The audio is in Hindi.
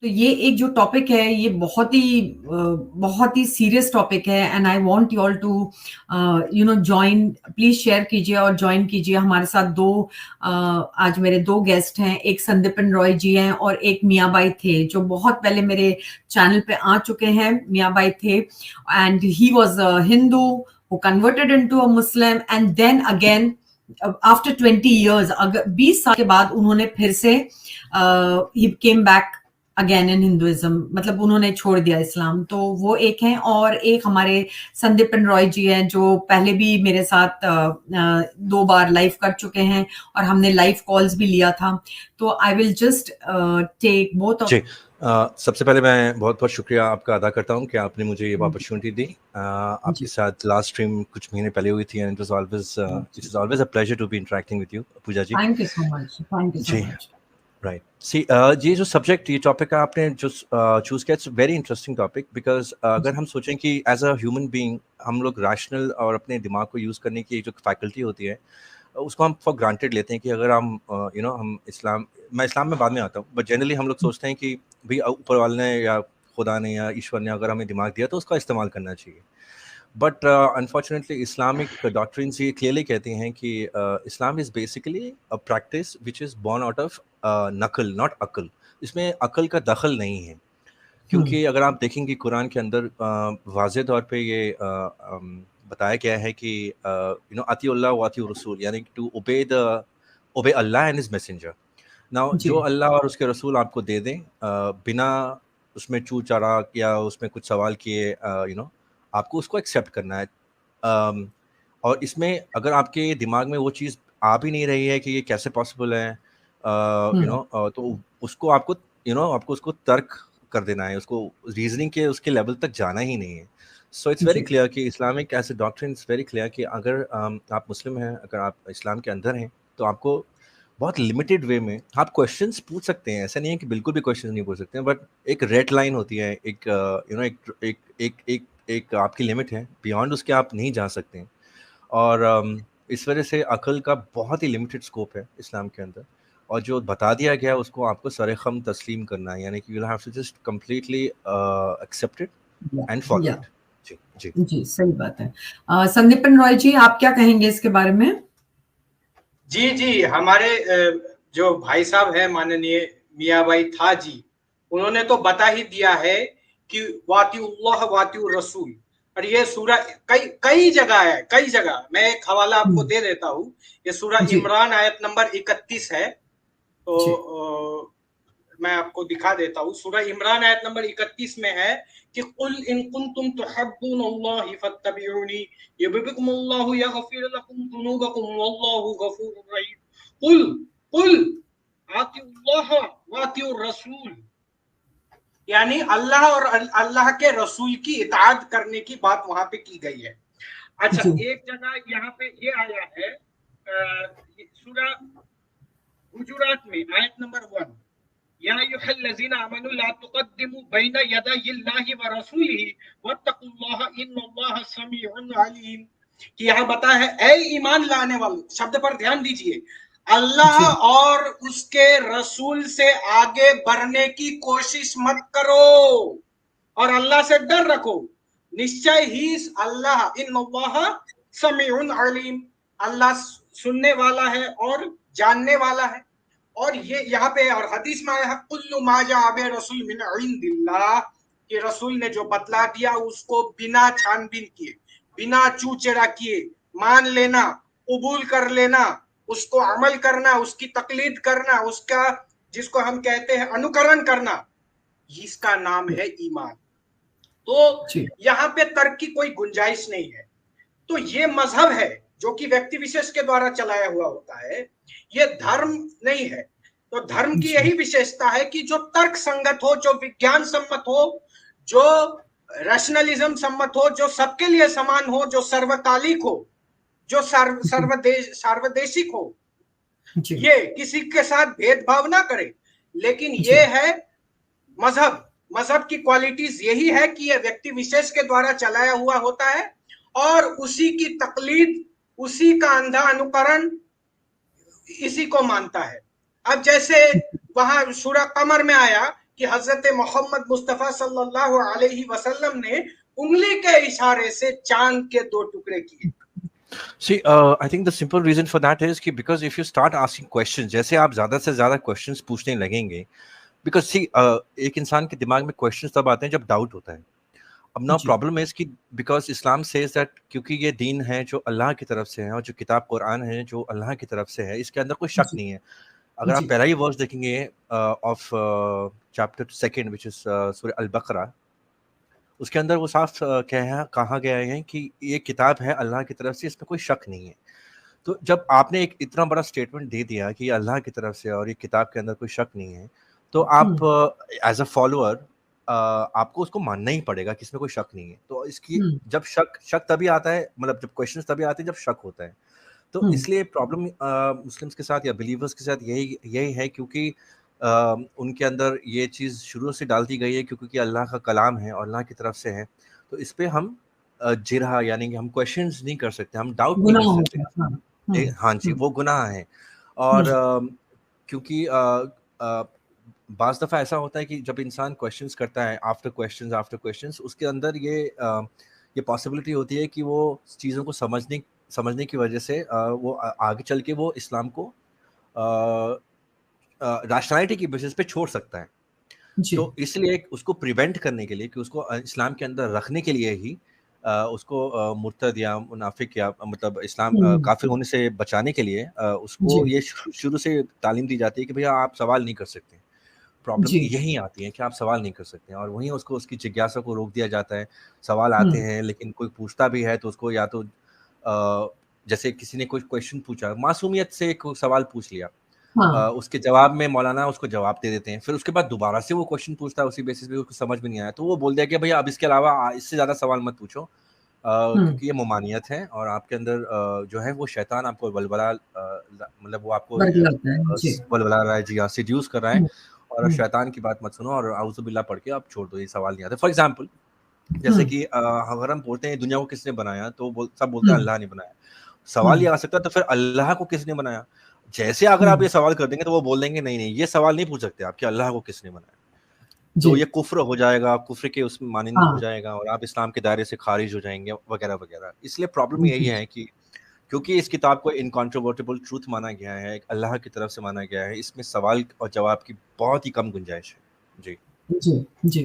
तो ये एक जो टॉपिक है ये बहुत ही सीरियस टॉपिक है and I want you all to join, please share कीजिए और ज्वाइन कीजिए हमारे साथ। आज मेरे दो गेस्ट हैं, एक संदीपन रॉय जी हैं और एक मियाबाई थे जो बहुत पहले मेरे चैनल पे आ चुके हैं। मियाबाई थे and he was a Hindu who converted into a Muslim and then again after 20 years, अगर 20 साल के बाद उन्होंने फिर से ही came back again in Hinduism, मतलब उन्होंने छोड़ दिया इस्लाम। तो वो एक हैं और एक हमारे संदीपन रॉय जी हैं जो पहले भी मेरे साथ 2 बार लाइव कर चुके हैं और हमने लाइव कॉल्स भी लिया था। तो I will just take both. जी, सबसे पहले मैं बहुत बहुत शुक्रिया आपका अदा करता हूँ कि आपने मुझे ये अपॉर्चुनिटी दी। आपके साथ लास्ट स्ट्रीम कुछ महीने पहले हुई थी and it is always a pleasure to be interacting with you Puja ji. Thank you so much, thank you so much. Right, see ये जो सब्जेक्ट, ये टॉपिक आपने जो चूज किया, it's very interesting topic because अगर हम सोचें कि एज अ ह्यूमन बीइंग हम लोग रैशनल और अपने दिमाग को यूज़ करने की जो फैकल्टी होती है उसको हम फॉर ग्रांटेड लेते हैं कि अगर हम हम मैं इस्लाम में बाद में आता हूँ, बट जनरली हम लोग सोचते हैं कि भाई ऊपर वाले ने या खुदा ने या ईश्वर ने अगर हमें दिमाग दिया तो उसका इस्तेमाल करना चाहिए। बट अनफॉर्चुनेटली इस्लामिक डॉक्ट्रिन्स ये क्लियरली कहती हैं कि Islam is basically a practice which is born out of nakal not akal. इसमें अकल का दखल नहीं है, क्योंकि अगर आप देखेंगे कुरान के अंदर वाज़े तौर पे ये बताया गया है कि अतिउल्लाह व अतिउर रसूल, यानी to obey Allah and his messenger. Now जो अल्लाह और उसके रसूल आपको दे दें बिना उसमें चू चाराक या उसमें कुछ सवाल किए, आपको उसको एक्सेप्ट करना है। और इसमें अगर आपके दिमाग में वो चीज़ आ भी नहीं रही है कि ये कैसे पॉसिबल है, तो उसको आपको उसको तर्क कर देना है, उसको रीजनिंग के उसके लेवल तक जाना ही नहीं है। सो इट्स वेरी क्लियर कि Islamic as a doctrine it's very clear कि अगर आप मुस्लिम हैं, अगर आप इस्लाम के अंदर हैं, तो आपको बहुत लिमिटेड वे में आप क्वेश्चंस पूछ सकते हैं। ऐसा नहीं है कि बिल्कुल भी क्वेश्चंस नहीं पूछ सकते हैं, बट एक रेड लाइन होती है, एक एक एक एक एक एक आपकी लिमिट है, बियॉन्ड उसके आप नहीं जा सकते हैं। और इस वजह से अकल का बहुत ही लिमिटेड स्कोप है इस्लाम के अंदर, और जो बता दिया गया है उसको आपको सरेखम तस्लीम करना है, यानी कि you have to just completely accept it and follow it. जी जी जी, सही बात है। संदीपन रॉय जी, आप क्या कहेंगे इसके बारे में? जी जी, हमारे जो भाई साहब है माननीय मियाबाई था जी, उन्होंने तो बता ही दिया है कि वातिउल्लाह वातिउर रसूल, और ये सूरा कई जगह है, कई जगह। मैं एक हवाला आपको दे देता हूँ। ये सूरा इमरान आयत नंबर 31 है। तो मैं आपको दिखा देता हूँ। सूरा इमरान आयत नंबर 31 में है कि कुल इन कुंतुम तुहिब्बूनल्लाह फत्तबिऊनी युहब्बुकुमुल्लाहु यगफिर लकुम दुनूबकुम वल्लाहु गफूरुर रहीम। कुल आतिउल्लाह व आतिउर रसूल, यानी अल्लाह और अल्लाह के रसूल की इताअत करने की बात वहां पे की गई है। अच्छा, एक जगह यहाँ पे ये आया है सूरा हुजुरात में आयत नंबर 1, या अय्युहल्लज़ीना आमनू ला तुक़द्दिमू बैना यदायिल्लाहि व रसूलिही वत्तकुल्लाह इन्नल्लाहा समीउन अलीम। कि यहाँ बता है, ऐ ईमान लाने वालों, शब्द पर ध्यान दीजिए, अल्लाह और उसके रसूल से आगे बढ़ने की कोशिश मत करो और अल्लाह से डर रखो। निश्चय ही अल्लाह इन्नल्लाहा समीउन अलीम, अल्लाह सुनने वाला है और जानने वाला है। और ये यहाँ पे और हदीस में आया है कुल्लु मा जाअ रसूल मिन इंदिल्लाह, कि रसूल ने जो बतला दिया उसको बिना छानबीन किए, बिना चूचेड़ा किए मान लेना, कबूल कर लेना, उसको अमल करना, उसकी तकलीद करना, उसका जिसको हम कहते हैं अनुकरण करना, इसका नाम है ईमान। तो यहाँ पे तर्क की कोई गुंजाइश नहीं है। तो ये मजहब है जो कि व्यक्ति विशेष के द्वारा चलाया हुआ होता है, ये धर्म नहीं है। तो धर्म की यही विशेषता है कि जो तर्क संगत हो, जो विज्ञान सम्मत हो, जो रैशनलिज्म सम्मत हो, जो सबके लिए समान हो, जो सर्वकालिक हो, जो सार्वदेशिक हो, ये किसी के साथ भेदभाव ना करे। लेकिन ये है मजहब की क्वालिटीज यही है कि यह व्यक्ति विशेष के द्वारा चलाया हुआ होता है और उसी की तकलीद, उसी का अंधा अनुकरण इसी को मानता है। अब जैसे वहां सूरा कमर में आया कि हजरत मोहम्मद मुस्तफ़ा सल्लल्लाहु अलैहि वसल्लम ने उंगली के इशारे से चांद के 2 टुकड़े किए। See, I think the simple reason for that is कि because if you start asking questions, जैसे आप ज़्यादा से ज़्यादा questions पूछने लगेंगे, because see, एक इंसान के दिमाग में questions तब आते हैं जब doubt होता है। अब ना जी प्रॉब्लम is कि because इस्लाम says that क्योंकि ये दीन है जो अल्लाह की तरफ से है और जो किताब कुरान है जो अल्लाह की तरफ से है, इसके अंदर कोई शक जी नहीं है। अगर आप जी पहला ही वर्स देखेंगे ऑफ चैप्टर 2 which is सूरह अल बकरा, उसके अंदर वो साफ कहा गया है कि ये किताब है अल्लाह की तरफ से, इसमें कोई शक नहीं है। तो जब आपने एक इतना बड़ा स्टेटमेंट दे दिया कि ये अल्लाह की तरफ से और ये किताब के अंदर कोई शक नहीं है, तो आप हम्म एज अ फॉलोअर आपको उसको मानना ही पड़ेगा कि इसमें कोई शक नहीं है। तो इसकी हम्म जब शक शक तभी आता है, मतलब जब क्वेश्चंस तभी आते हैं जब शक होता है। तो हम्म इसलिए प्रॉब्लम मुस्लिम्स के साथ या बिलीवर्स के साथ यही यही है, क्योंकि उनके अंदर ये चीज़ शुरू से डाल दी गई है क्योंकि कि अल्लाह का कलाम है और अल्लाह की तरफ से है। तो इस पे हम जिरह यानी कि हम क्वेश्चंस नहीं कर सकते, हम डाउट नहीं गुनाह कर सकते। होता है हाँ हाँ जी, हम्म वो गुनाह है। हम्म और क्योंकि बाज़ दफ़ा ऐसा होता है कि जब इंसान क्वेश्चंस करता है आफ्टर क्वेश्चंस उसके अंदर ये पॉसिबिलिटी होती है कि वो चीज़ों को समझने की वजह से वो आगे चल के वो इस्लाम को रैशनैलिटी की बेसिस पे छोड़ सकता है। जी तो इसलिए उसको प्रिवेंट करने के लिए कि उसको इस्लाम के अंदर रखने के लिए ही उसको मुर्तद या मुनाफिक या मतलब इस्लाम हम्म काफिर होने से बचाने के लिए उसको जी ये शुरू से तालीम दी जाती है कि भैया आप सवाल नहीं कर सकते। प्रॉब्लम जी यही आती है कि आप सवाल नहीं कर सकते और वहीं उसको उसकी जिज्ञासा को रोक दिया जाता है। सवाल आते हम्म हैं लेकिन कोई पूछता भी है तो उसको या तो जैसे किसी ने कोई क्वेश्चन पूछा, मासूमियत से कोई सवाल पूछ लिया, हाँ उसके जवाब में मौलाना उसको जवाब दे देते हैं। फिर उसके बाद दोबारा से वो क्वेश्चन पूछता है उसी बेसिस पे, उसको समझ में नहीं आया तो वो बोल दिया कि भैया अब इसके अलावा इससे ज़्यादा सवाल मत पूछो, हम्म क्योंकि ये ममानियत है और आपके अंदर जो है वो शैतान आपको मतलब वो आपको बरगलाता है जी वलवला रहा है जी हाँ, सेड्यूस कर रहा है। हम्म और हम्म शैतान की बात मत सुनो और आउज़ुबिल्लाह पढ़ के आप छोड़ दो, ये सवाल नहीं आता। फॉर एग्जाम्पल जैसे हम्म कि अगर हम बोलते हैं दुनिया को किसने बनाया तो सब बोलते हैं हम्म अल्लाह ने बनाया। सवाल ये हम्म आ सकता है तो फिर अल्लाह को किसने बनाया? जैसे अगर आप हम्म ये सवाल कर देंगे तो वो बोल देंगे नहीं, नहीं ये सवाल नहीं पूछ सकते आप कि अल्लाह को किसने बनाया। जी तो ये कुफ्र हो जाएगा, कुफ्र के उसमें मानंद हो हाँ जाएगा और आप इस्लाम के दायरे से खारिज हो जाएँगे वगैरह-वगैरह। इसलिए प्रॉब्लम यही जी है कि क्योंकि इस किताब को इनकॉन्ट्रोवर्टिबल ट्रुथ माना गया है, एक अल्लाह की तरफ से माना गया है, इसमें सवाल और जवाब की बहुत ही कम गुंजाइश है। जी। जी जी